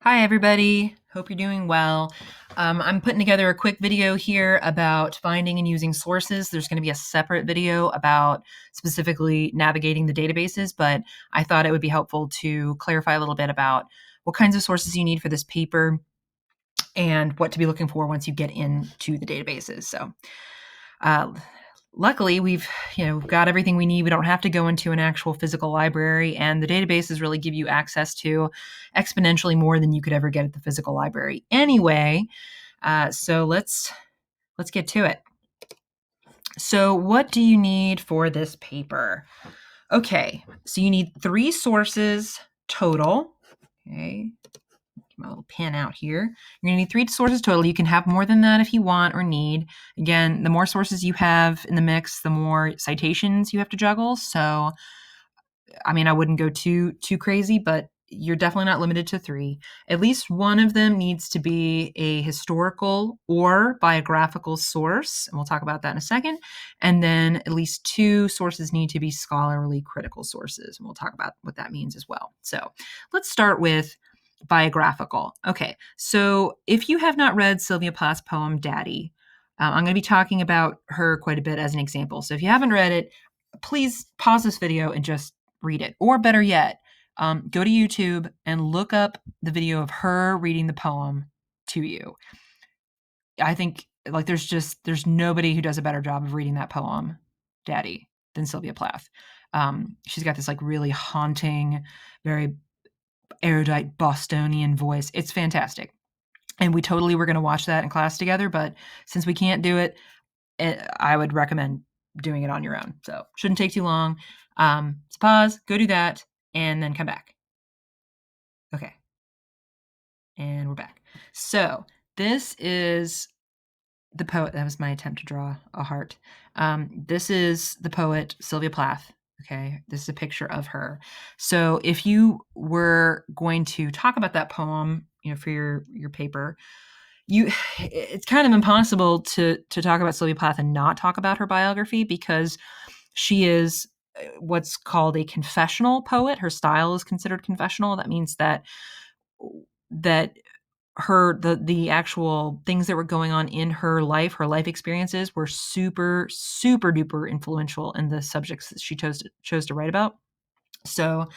Hi, everybody. Hope you're doing well. I'm putting together a quick video here about finding and using sources. There's going to be a separate video about specifically navigating the databases, but I thought it would be helpful to clarify a little bit about what kinds of sources you need for this paper and what to be looking for once you get into the databases. So, uh, luckily, we've got everything we need. We don't have to go into an actual physical library, and the databases really give you access to exponentially more than you could ever get at the physical library anyway. So let's get to it. So what do you need for this paper? Okay, so you need 3 sources total. Okay, get my little pen out here. You're gonna need 3 sources total. You can have more than that if you want or need. Again, the more sources you have in the mix, the more citations you have to juggle. So, I mean, I wouldn't go too crazy, but you're definitely not limited to 3. At least one of them needs to be a historical or biographical source, and we'll talk about that in a second. And then at least 2 sources need to be scholarly critical sources, and we'll talk about what that means as well. So, let's start with biographical. Okay, so if you have not read Sylvia Plath's poem Daddy, I'm going to be talking about her quite a bit as an example. So if you haven't read it, please pause this video and just read it. Or better yet, go to YouTube and look up the video of her reading the poem to you. I think like there's nobody who does a better job of reading that poem, Daddy, than Sylvia Plath. She's got this like really haunting, very erudite Bostonian voice. It's fantastic. And we totally were going to watch that in class together, but since we can't do it, I would recommend doing it on your own. So shouldn't take too long. So pause, go do that, and then come back. Okay. And we're back. So this is the poet. That was my attempt to draw a heart. This is the poet Sylvia Plath. Okay. This is a picture of her. So if you were going to talk about that poem, for your paper, it's kind of impossible to talk about Sylvia Plath and not talk about her biography because she is what's called a confessional poet. Her style is considered confessional. That means that the actual things that were going on in her life experiences were super super duper influential in the subjects that she chose to write about. So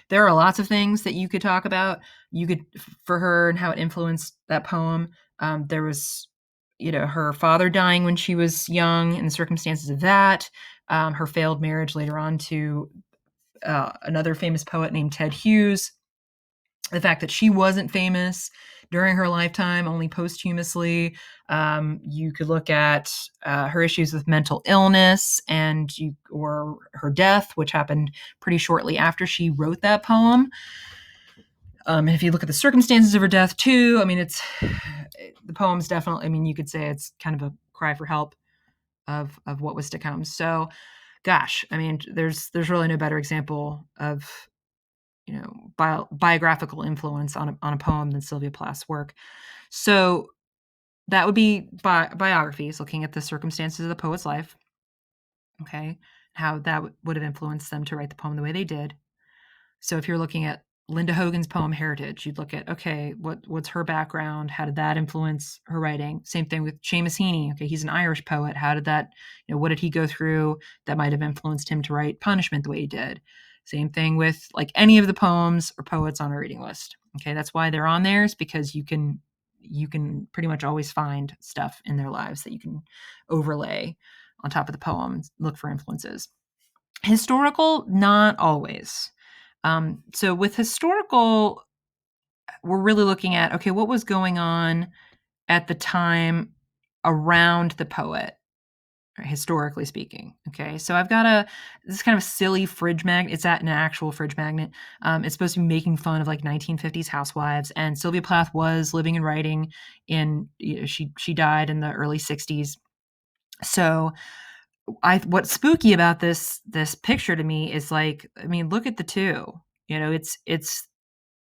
there are lots of things that you could talk about. You could for her and how it influenced that poem. There was, her father dying when she was young and the circumstances of that. Her failed marriage later on to another famous poet named Ted Hughes. The fact that she wasn't famous during her lifetime, only posthumously. You could look at her issues with mental illness or her death, which happened pretty shortly after she wrote that poem. And if you look at the circumstances of her death too, I mean, the poem's definitely. I mean, you could say it's kind of a cry for help of what was to come. So, gosh, I mean, there's really no better example of biographical influence on a poem than Sylvia Plath's work. So that would be biographies, looking at the circumstances of the poet's life. Okay, how that would have influenced them to write the poem the way they did. So if you're looking at Linda Hogan's poem Heritage, you'd look at, okay, what's her background? How did that influence her writing? Same thing with Seamus Heaney. Okay, he's an Irish poet. How did that, what did he go through that might have influenced him to write Punishment the way he did? Same thing with like any of the poems or poets on a reading list. Okay, that's why they're on there, is because you can pretty much always find stuff in their lives that you can overlay on top of the poems, look for influences. Historical, not always. So with historical, we're really looking at, okay, what was going on at the time around the poet, historically speaking. Okay, so I've got this kind of silly fridge magnet. It's an actual fridge magnet. It's supposed to be making fun of like 1950s housewives, and Sylvia Plath was living and writing she died in the early 60s. So what's spooky about this picture to me is like, I mean, look at the two. It's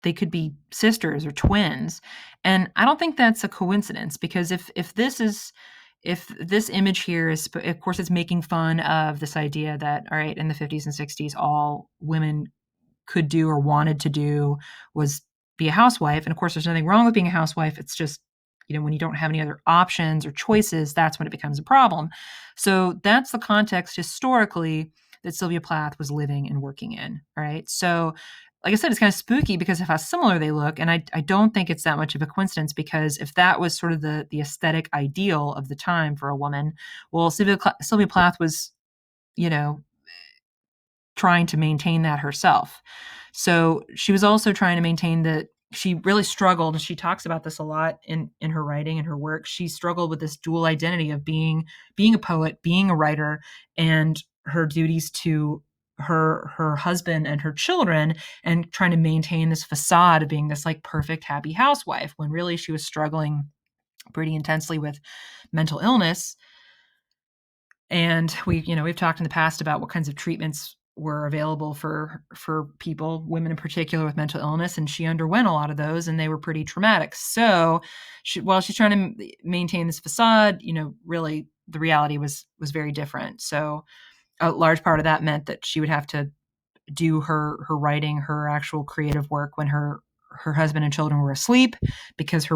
they could be sisters or twins, and I don't think that's a coincidence, because if this image here is, of course, it's making fun of this idea that, all right, in the 50s and 60s, all women could do or wanted to do was be a housewife. And of course, there's nothing wrong with being a housewife. It's just, when you don't have any other options or choices, that's when it becomes a problem. So that's the context historically that Sylvia Plath was living and working in, right? So like I said, it's kind of spooky because of how similar they look. And I don't think it's that much of a coincidence, because if that was sort of the aesthetic ideal of the time for a woman, well, Sylvia Plath was, trying to maintain that herself. So she was also trying to maintain that. She really struggled, and she talks about this a lot in her writing and her work. She struggled with this dual identity of being a poet, being a writer, and her duties to her husband and her children, and trying to maintain this facade of being this like perfect, happy housewife, when really she was struggling pretty intensely with mental illness. And we've talked in the past about what kinds of treatments were available for people, women in particular, with mental illness, and she underwent a lot of those, and they were pretty traumatic. So while she's trying to maintain this facade, really the reality was very different. So a large part of that meant that she would have to do her writing, her actual creative work, when her husband and children were asleep, because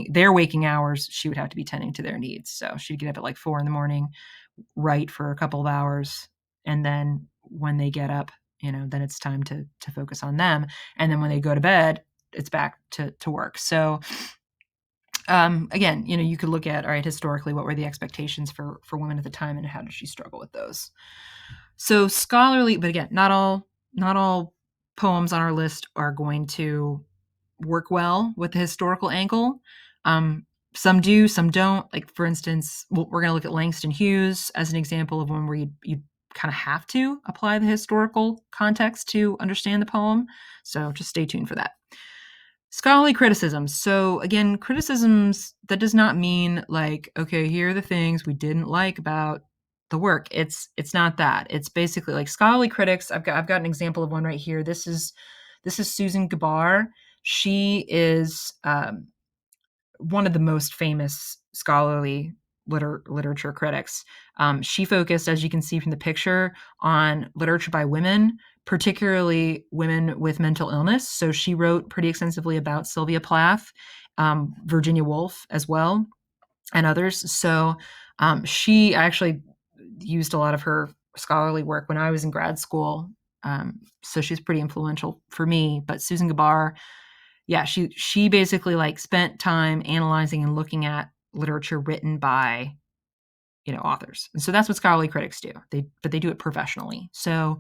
their waking hours, she would have to be tending to their needs. So she'd get up at like 4 a.m, write for a couple of hours, and then when they get up, then it's time to focus on them, and then when they go to bed, it's back to work. So again, you could look at, all right, historically, what were the expectations for women at the time, and how did she struggle with those? So scholarly, but again, not all poems on our list are going to work well with the historical angle. Some do, some don't. Like, for instance, we're going to look at Langston Hughes as an example of one where you kind of have to apply the historical context to understand the poem. So just stay tuned for that. Scholarly criticisms. So again, criticisms, that does not mean like, okay, here are the things we didn't like about the work. It's not that. It's basically like scholarly critics. I've got an example of one right here. This is Susan Gabar. She is one of the most famous scholarly literature critics. She focused, as you can see from the picture, on literature by women, particularly women with mental illness. So she wrote pretty extensively about Sylvia Plath, Virginia Woolf as well, and others. So she actually used a lot of her scholarly work when I was in grad school. So she's pretty influential for me. But Susan Gabar, yeah, she basically like spent time analyzing and looking at literature written by authors. And so that's what scholarly critics do. But they do it professionally. So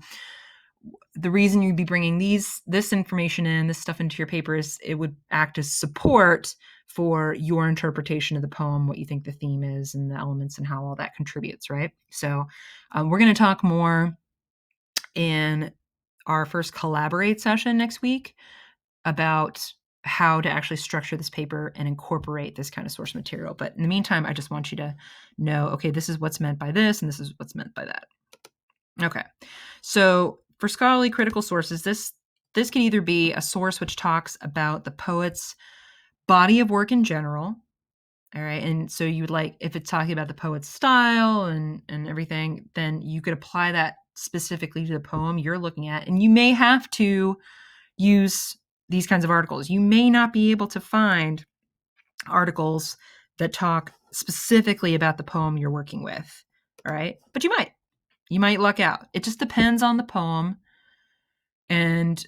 the reason you'd be bringing this information in, this stuff into your paper, is it would act as support for your interpretation of the poem, what you think the theme is and the elements and how all that contributes, right? So we're going to talk more in our first Collaborate session next week about how to actually structure this paper and incorporate this kind of source material. But in the meantime, I just want you to know, okay, this is what's meant by this, and this is what's meant by that. Okay. So for scholarly critical sources, this can either be a source which talks about the poet's body of work in general. All right. And so you would like, if it's talking about the poet's style and everything, then you could apply that specifically to the poem you're looking at. And you may have to use these kinds of articles. You may not be able to find articles that talk specifically about the poem you're working with. All right. But you might luck out. It just depends on the poem and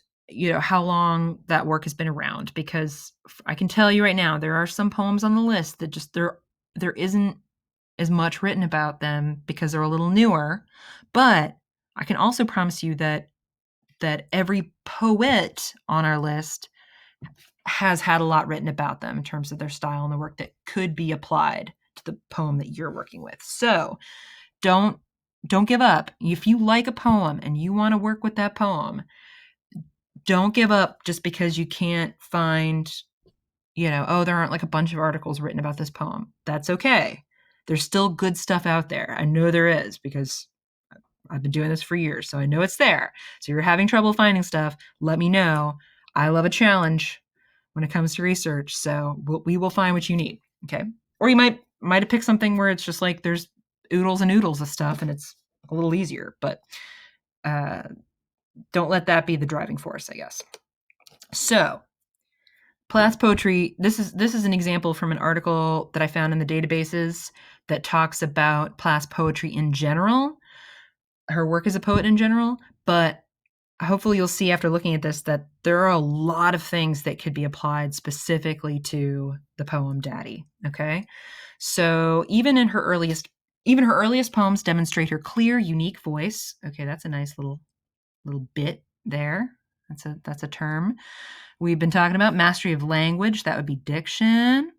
how long that work has been around, because I can tell you right now, there are some poems on the list that just there isn't as much written about them because they're a little newer. But I can also promise you that every poet on our list has had a lot written about them in terms of their style and the work that could be applied to the poem that you're working with. So don't give up. If you like a poem and you want to work with that poem, don't give up just because you can't find, there aren't like a bunch of articles written about this poem. That's okay. There's still good stuff out there. I know there is, because I've been doing this for years, so I know it's there. So you're having trouble finding stuff, let me know. I love a challenge when it comes to research, so we will find what you need, okay? Or you might have picked something where it's just like there's oodles and oodles of stuff and it's a little easier, but don't let that be the driving force, I guess. So Plath's poetry, this is an example from an article that I found in the databases that talks about Plath's poetry in general, her work as a poet in general, but hopefully you'll see after looking at this that there are a lot of things that could be applied specifically to the poem Daddy, okay? So even her earliest poems demonstrate her clear, unique voice. Okay, that's a nice little bit there. That's a term. We've been talking about mastery of language. That would be diction.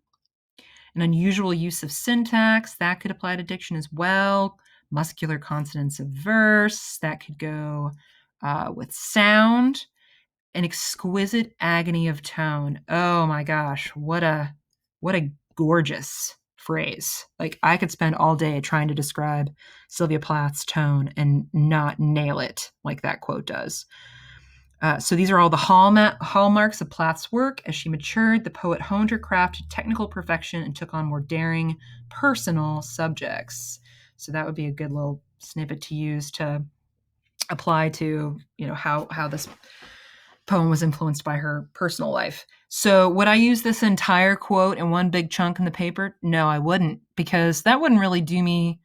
An unusual use of syntax. That could apply to diction as well. Muscular consonance of verse. That could go with sound. An exquisite agony of tone. Oh my gosh, what a gorgeous phrase. Like, I could spend all day trying to describe Sylvia Plath's tone and not nail it like that quote does. So these are all the hallmarks of Plath's work. As she matured, the poet honed her craft to technical perfection and took on more daring, personal subjects. So that would be a good little snippet to use to apply to, how this poem was influenced by her personal life. So would I use this entire quote in one big chunk in the paper? No, I wouldn't, because that wouldn't really do me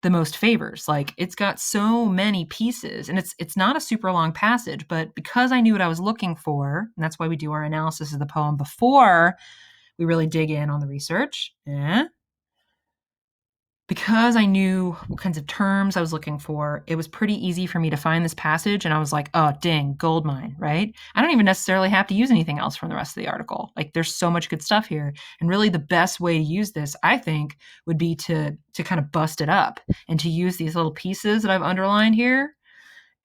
the most favors. Like, it's got so many pieces, and it's not a super long passage, but because I knew what I was looking for, and that's why we do our analysis of the poem before we really dig in on the research. Because I knew what kinds of terms I was looking for, it was pretty easy for me to find this passage, and I was like, oh, dang, gold mine, right? I don't even necessarily have to use anything else from the rest of the article. Like, there's so much good stuff here. And really the best way to use this, I think, would be to kind of bust it up and to use these little pieces that I've underlined here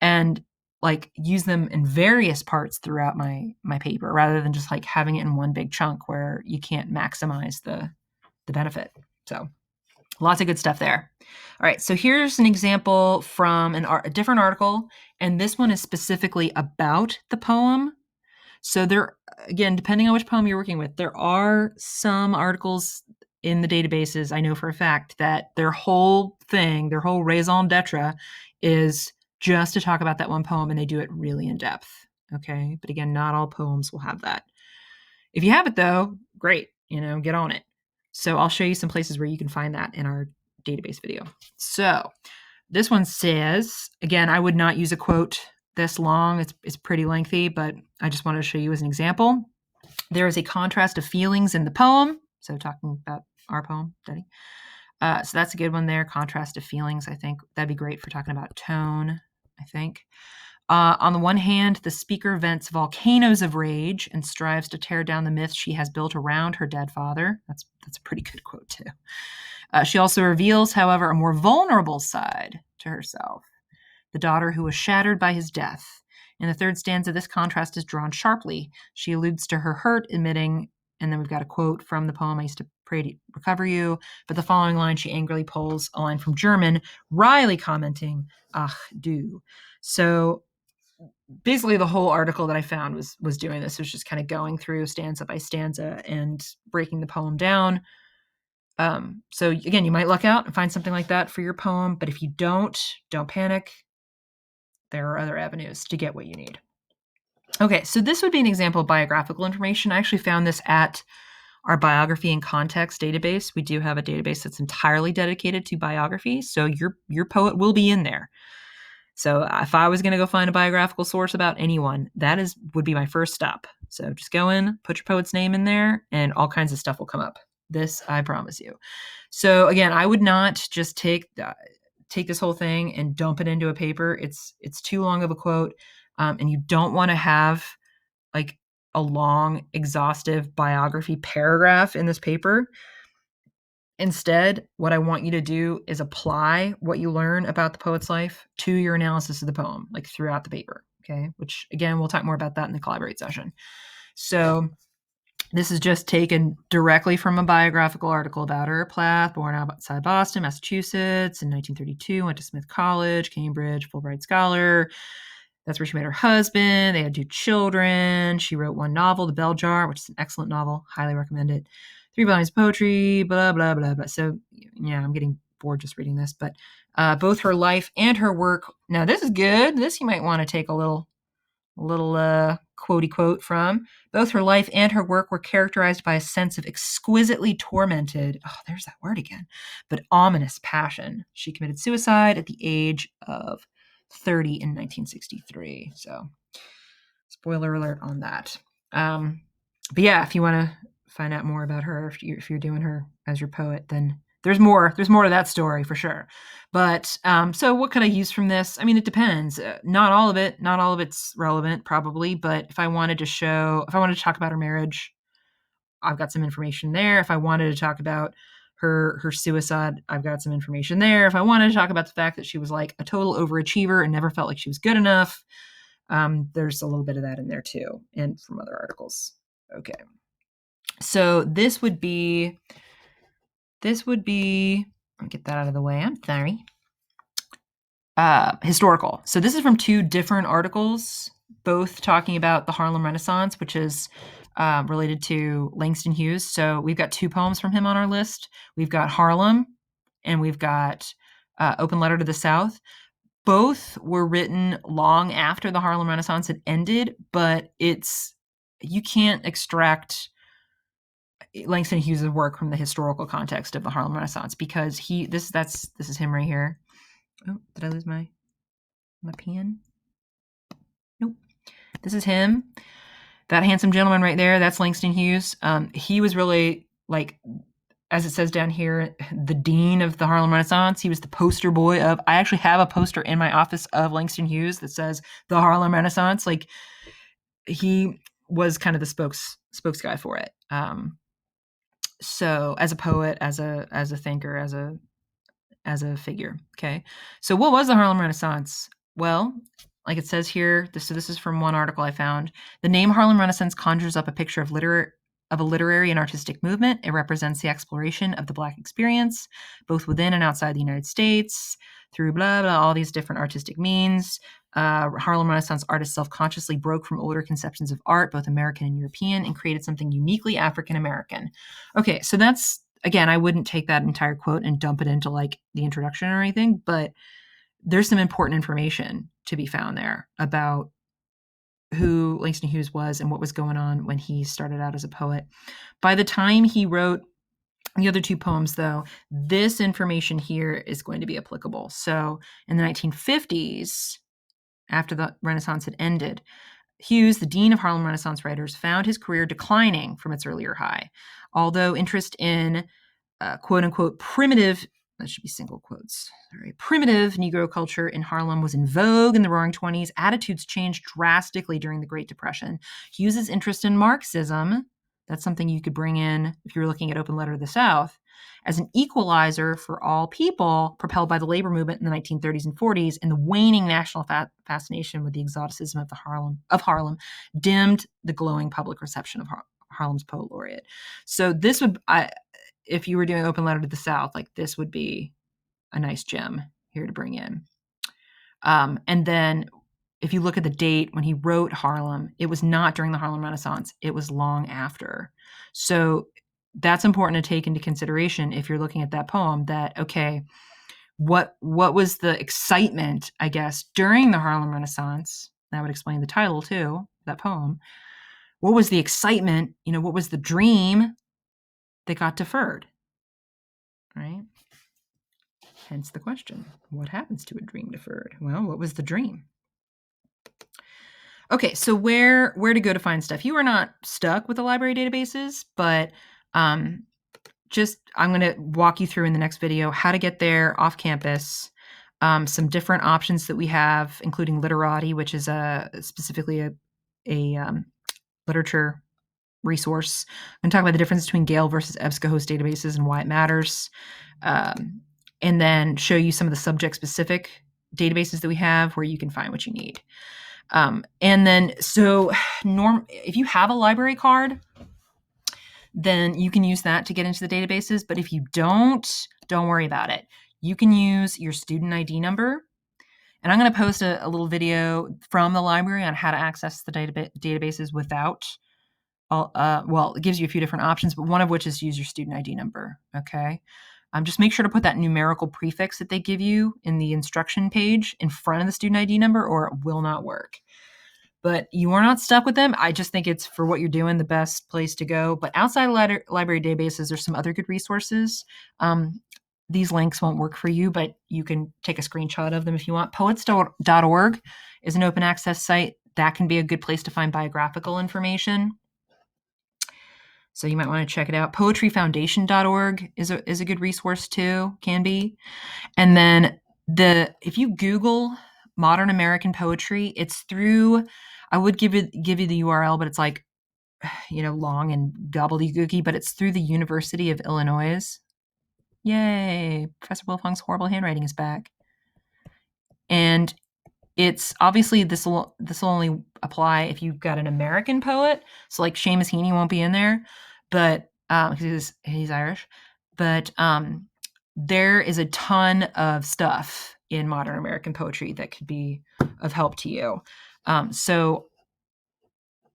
and like use them in various parts throughout my paper, rather than just like having it in one big chunk where you can't maximize the benefit. So lots of good stuff there. All right, so here's an example from a different article, and this one is specifically about the poem. So there, again, depending on which poem you're working with, there are some articles in the databases, I know for a fact, that their whole raison d'etre is just to talk about that one poem, and they do it really in depth, okay? But again, not all poems will have that. If you have it though, great, get on it. So I'll show you some places where you can find that in our database video. So this one says, again, I would not use a quote this long. It's pretty lengthy, but I just wanted to show you as an example. There is a contrast of feelings in the poem. So talking about our poem, Daddy. So that's a good one there. Contrast of feelings. I think that'd be great for talking about tone, I think. On the one hand, the speaker vents volcanoes of rage and strives to tear down the myths she has built around her dead father. That's a pretty good quote, too. She also reveals, however, a more vulnerable side to herself, the daughter who was shattered by his death. In the third stanza, this contrast is drawn sharply. She alludes to her hurt, admitting, and then we've got a quote from the poem, I used to pray to recover you, but the following line, she angrily pulls a line from German, wryly commenting, ach du. So basically the whole article that I found was doing this. It was just kind of going through stanza by stanza and breaking the poem down. So again, you might luck out and find something like that for your poem, but if you don't panic. There are other avenues to get what you need. Okay, so this would be an example of biographical information. I actually found this at our biography and context database. We do have a database that's entirely dedicated to biography, so your poet will be in there. So if I was going to go find a biographical source about anyone, would be my first stop. So just go in, put your poet's name in there, and all kinds of stuff will come up. This, I promise you. So again, I would not just take this whole thing and dump it into a paper. It's too long of a quote, and you don't want to have like a long, exhaustive biography paragraph in this paper. Instead, what I want you to do is apply what you learn about the poet's life to your analysis of the poem, like throughout the paper, okay? Which, again, we'll talk more about that in the Collaborate session. So this is just taken directly from a biographical article about her. Plath, born outside Boston, Massachusetts in 1932, went to Smith College, Cambridge, Fulbright Scholar. That's where she met her husband. They had 2 children. She wrote 1 novel, The Bell Jar, which is an excellent novel. Highly recommend it. 3 volumes of poetry, blah, blah, blah, blah. So, yeah, I'm getting bored just reading this. But both her life and her work. Now, this is good. This you might want to take a little A little quotey quote from: both her life and her work were characterized by a sense of exquisitely tormented, oh, there's that word again, but ominous passion. She committed suicide at the age of 30 in 1963. So, spoiler alert on that. But yeah, if you want to find out more about her, if you're doing her as your poet, then there's more to that story for sure. But so what could I use from this? I mean, it depends. Not all of it's relevant probably, but if I wanted to talk about her marriage, I've got some information there. If I wanted to talk about her suicide, I've got some information there. If I wanted to talk about the fact that she was like a total overachiever and never felt like she was good enough, there's a little bit of that in there too, and from other articles. Okay. So this would be, let me get that out of the way. I'm sorry. Historical. So this is from two different articles, both talking about the Harlem Renaissance, which is related to Langston Hughes. So we've got two poems from him on our list. We've got Harlem and we've got Open Letter to the South. Both were written long after the Harlem Renaissance had ended, but you can't extract Langston Hughes' work from the historical context of the Harlem Renaissance, because this is him right here. Oh, did I lose my pen? Nope. This is him. That handsome gentleman right there, that's Langston Hughes. He was really, like, as it says down here, the dean of the Harlem Renaissance. He was the poster boy of, I actually have a poster in my office of Langston Hughes that says the Harlem Renaissance. Like, he was kind of the spokes guy for it. So as a poet, as a thinker, as a figure. Okay. So what was the Harlem Renaissance? Well, like it says here, this is from one article I found. The name Harlem Renaissance conjures up a picture of a literary and artistic movement. It represents the exploration of the Black experience, both within and outside the United States, through blah, blah, all these different artistic means. Harlem Renaissance artists self-consciously broke from older conceptions of art, both American and European, and created something uniquely African-American. Okay, so that's, again, I wouldn't take that entire quote and dump it into like the introduction or anything, but there's some important information to be found there about who Langston Hughes was and what was going on when he started out as a poet. By the time he wrote the other two poems, though, this information here is going to be applicable. So in the 1950s, after the Renaissance had ended, Hughes, the dean of Harlem Renaissance writers, found his career declining from its earlier high. Although interest in quote unquote primitive, that should be single quotes, sorry, primitive Negro culture in Harlem was in vogue in the Roaring '20s, attitudes changed drastically during the Great Depression. Hughes's interest in Marxism, that's something you could bring in if you're looking at Open Letter to the South, as an equalizer for all people, propelled by the labor movement in the 1930s and 40s, and the waning national fascination with the exoticism of Harlem dimmed the glowing public reception of Harlem's poet laureate. So this would, if you were doing Open Letter to the South, like this would be a nice gem here to bring in. And then if you look at the date when he wrote Harlem, it was not during the Harlem Renaissance. It was long after. So that's important to take into consideration if you're looking at that poem, that, okay, what was the excitement, I guess, during the Harlem Renaissance? That would explain the title too, that poem. What was the excitement? What was the dream that got deferred? Right? Hence the question, what happens to a dream deferred? Well, what was the dream? Okay, so where to go to find stuff? You are not stuck with the library databases, but I'm going to walk you through in the next video how to get there off campus, some different options that we have, including Literati, which is specifically a literature resource. I'm going to talk about the difference between Gale versus EBSCOhost databases and why it matters, and then show you some of the subject-specific databases that we have where you can find what you need. And then, so if you have a library card, then you can use that to get into the databases. But if you don't worry about it. You can use your student ID number. And I'm going to post a little video from the library on how to access the databases without, it gives you a few different options, but one of which is use your student ID number, okay? Just make sure to put that numerical prefix that they give you in the instruction page in front of the student ID number, or it will not work. but you are not stuck with them. I just think it's for what you're doing the best place to go. But outside library databases, there's some other good resources. These links won't work for you, but you can take a screenshot of them if you want. Poets.org is an open access site. That can be a good place to find biographical information. So you might want to check it out. Poetryfoundation.org is a good resource too, can be. And then if you Google modern American poetry, it's through, I would give you the URL, but it's like, long and gobbledygooky, but it's through the University of Illinois. Yay, Professor Wilfong's horrible handwriting is back. And it's obviously this will only apply if you've got an American poet. So like Seamus Heaney won't be in there, but because he's Irish. But there is a ton of stuff in modern American poetry that could be of help to you. So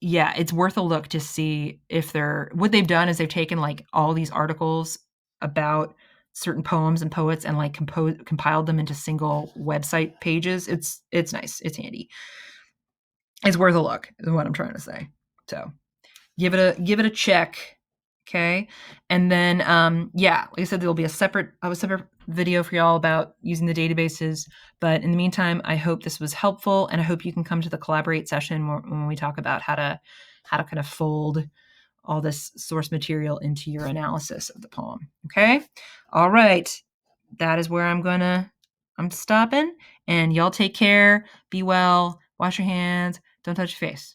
yeah, it's worth a look to see if what they've done is they've taken like all these articles about certain poems and poets and like compiled them into single website pages. It's nice. It's handy. It's worth a look is what I'm trying to say. So give it a check. Okay. And then, like I said, there'll be a separate video for y'all about using the databases. But in the meantime, I hope this was helpful, and I hope you can come to the Collaborate session when we talk about how to kind of fold all this source material into your analysis of the poem. Okay. All right. That is where I'm stopping, and y'all take care. Be well. Wash your hands. Don't touch your face.